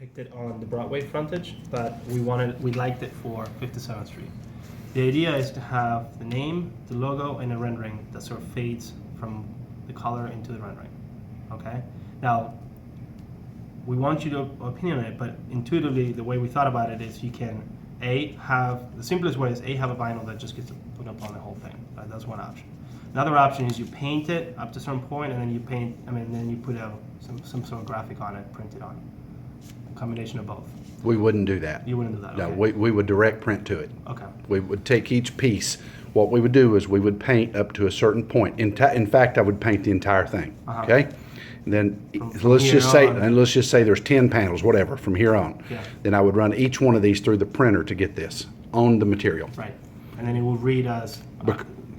depicted on the Broadway frontage, but we liked it for 57th Street. The idea is to have the name, the logo, and a rendering that sort of fades from the color into the rendering. Okay? Now, we want you to opinion on it, but intuitively, the way we thought about it is you can the simplest way is have a vinyl that just gets put up on the whole thing. Right? That's one option. Another option is you paint it up to a certain point, and then then you put some sort of graphic on it, print it on. A combination of both. We wouldn't do that. You wouldn't do that. No, Okay. we would direct print to it. Okay. We would take each piece. What we would do is we would paint up to a certain point. In fact, I would paint the entire thing. Uh-huh. Okay. And then From let's here just say there's 10 panels, whatever, from here on. Yeah. Then I would run each one of these through the printer to get this on the material. Right. And then it will read as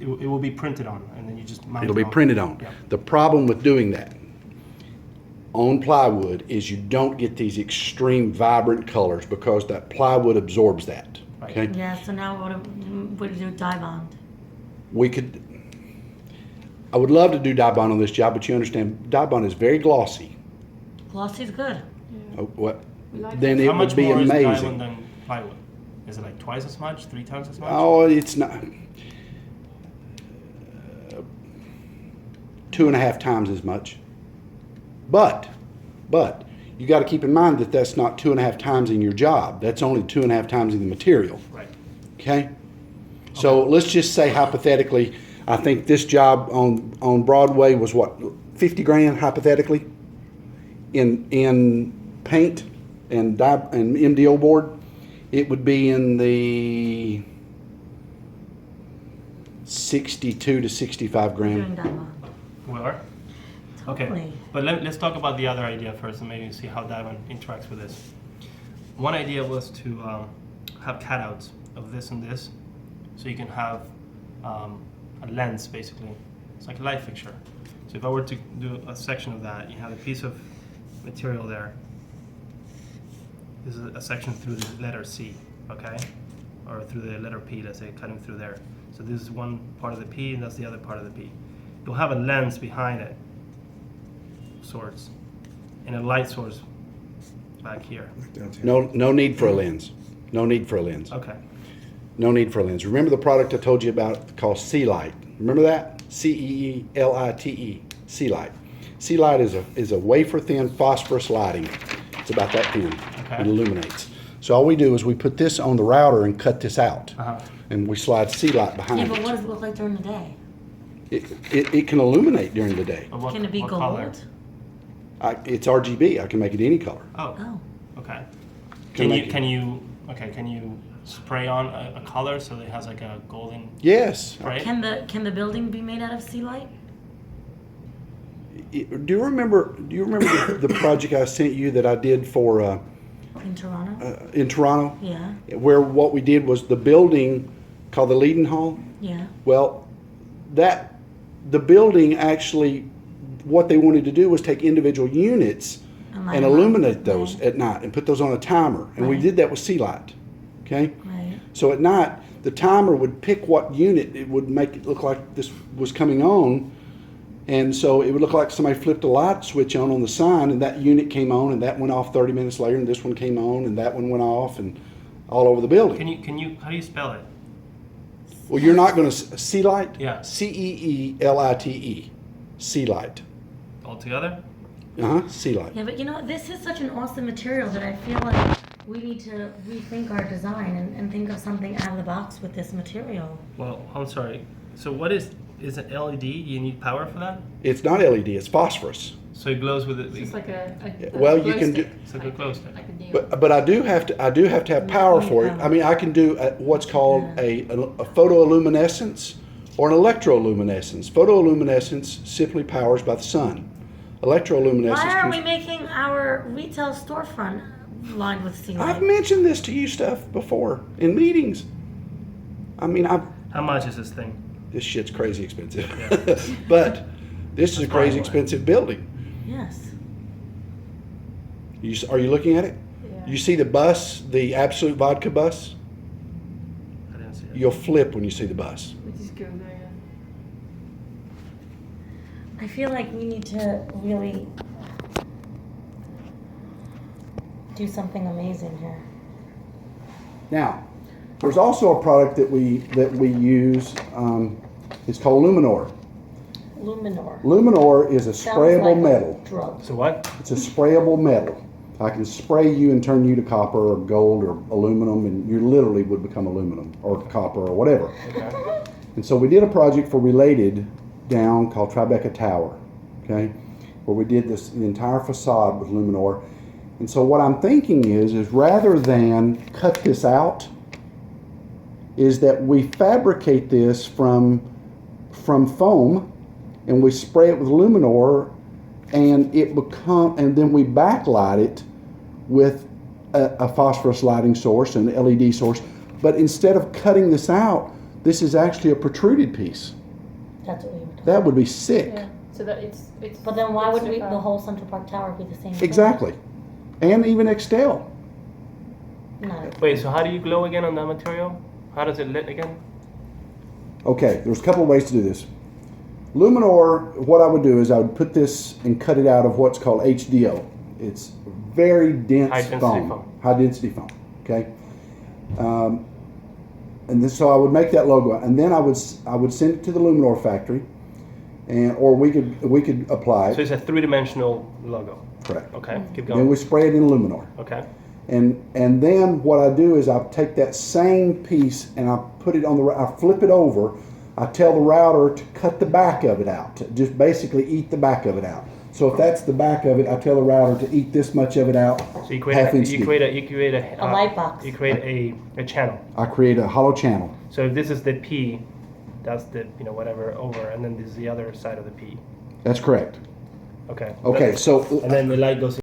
it will be printed on, and then you just mount It'll it be on. printed on. Yeah. The problem with doing that on plywood is you don't get these extreme vibrant colors because that plywood absorbs that. Right. Okay. Yeah, so now what do you do, dye bond? I would love to do dye bond on this job, but you understand dye bond is very glossy. Glossy's good. Oh, what? We like Then that. it How much would be more is amazing. diamond than plywood? Is it like twice as much, 3 times as much? Oh, it's not. 2.5 times as much. But you got to keep in mind that that's not 2.5 times in your job. That's only 2.5 times in the material. Right. Okay. So let's just say hypothetically, I think this job on Broadway was what, 50 grand hypothetically, in paint and MDO board. It would be in the 62 to 65 Doing grand. dye bond. We are? Okay. Totally. But let's talk about the other idea first and maybe see how that one interacts with this. One idea was to have cutouts of this and this, so you can have a lens basically. It's like a light fixture. So if I were to do a section of that, you have a piece of material there. This is a section through the letter C, okay? Or through the letter P, let's say, cutting through there. So this is one part of the P and that's the other part of the P. You'll have a lens behind it, sorts, and a light source back here. No need for a lens. No need for a lens. Okay. No need for a lens. Remember the product I told you about called Sealite? Remember that? CEELITE. Sealite. Sealite is a wafer thin phosphorus lighting. It's about that thin. Okay. It illuminates. So all we do is we put this on the router and cut this out, Uh-huh. and we slide Sealite behind Yeah, but it. what does it look like during the day? It can illuminate during the day. But what, Can it be what gold? color? It's RGB. I can make it any color. Oh, Oh, okay. Can make it- Can you spray on a color so it has like a golden Yes. spray? can the building be made out of sea light? Do you remember the project I sent you that I did for In Toronto? in Toronto, Yeah, where what we did was the building called the Leiden Hall? yeah. Well, the building actually, what they wanted to do was take individual units And light and 'em up. illuminate those Right. at night and put those on a timer. And we Right. did that with Sealite. Okay? Right. So at night, the timer would pick what unit it would make it look like this was coming on. And so it would look like somebody flipped a light switch on the sign, and that unit came on, and that went off 30 minutes later, and this one came on, and that one went off, and all over the building. Can you how do you spell it? Well, you're not going to Sealite? Yeah. Ceelite. Sealite. All together? Sealite. Yeah, but you know, this is such an awesome material that I feel like we need to rethink our design and think of something out of the box with this material. Well, I'm sorry. So what is it LED? You need power for that? It's not LED, it's phosphorus. So it glows with it. It's like a Well, you glow can stick, do- It's like a glow stick. like a neon. But I do have to have power for it. I mean, I can do what's called a photoluminescence or an electroluminescence. Photoluminescence simply powers by the sun. Electroluminescence. Why are comes- we making our retail storefront lined with sea I've light? mentioned this to you stuff before in meetings. I mean, How much is this thing? this shit's crazy expensive. Yeah. But this is a That's crazy fine. expensive building. Yes. Are you looking at it? Yeah. You see the bus, the Absolute Vodka bus? I didn't see it. You'll flip when you see the bus. We just go there. I feel like we need to really do something amazing here. Now, there's also a product that we use. It's called Luminor. Luminor. Luminor is a Sounds sprayable like metal. A drug. So what? It's a sprayable metal. I can spray you and turn you to copper or gold or aluminum, and you literally would become aluminum or copper or whatever. Okay. And so we did a project for Related down called Tribeca Tower, okay, where we did the entire facade with Luminor. And so what I'm thinking is rather than cut this out, is that we fabricate this from foam, and we spray it with Luminor, and then we backlight it with a phosphorus lighting source and an LED source. But instead of cutting this out, this is actually a protruded piece. That's what we were talking That would be sick. Yeah. So that it's. But then why would it's the whole Central Park Tower be the same? Exactly. And even Excel. No. Wait, so how do you glow again on that material? How does it lit again? Okay, there's a couple of ways to do this. Luminor, what I would do is I would put this and cut it out of what's called HDO. It's very dense High density foam. High density foam. Okay. So I would make that logo, and then I would send it to the Luminor factory, or we could apply it. So it's a three-dimensional logo. Correct. Okay, keep Then going. we spray it in Luminor. Okay. And then what I do is I take that same piece and I put it on I flip it over. I tell the router to cut the back of it out, to just basically eat the back of it out. So if that's the back of it, I tell the router to eat this much of it out. So you create half a, inch you deep. create a light box. You create a channel. I create a hollow channel. So if this is the P, that's the whatever over, and then this is the other side of the P. That's correct. Okay. Okay, so And then the light goes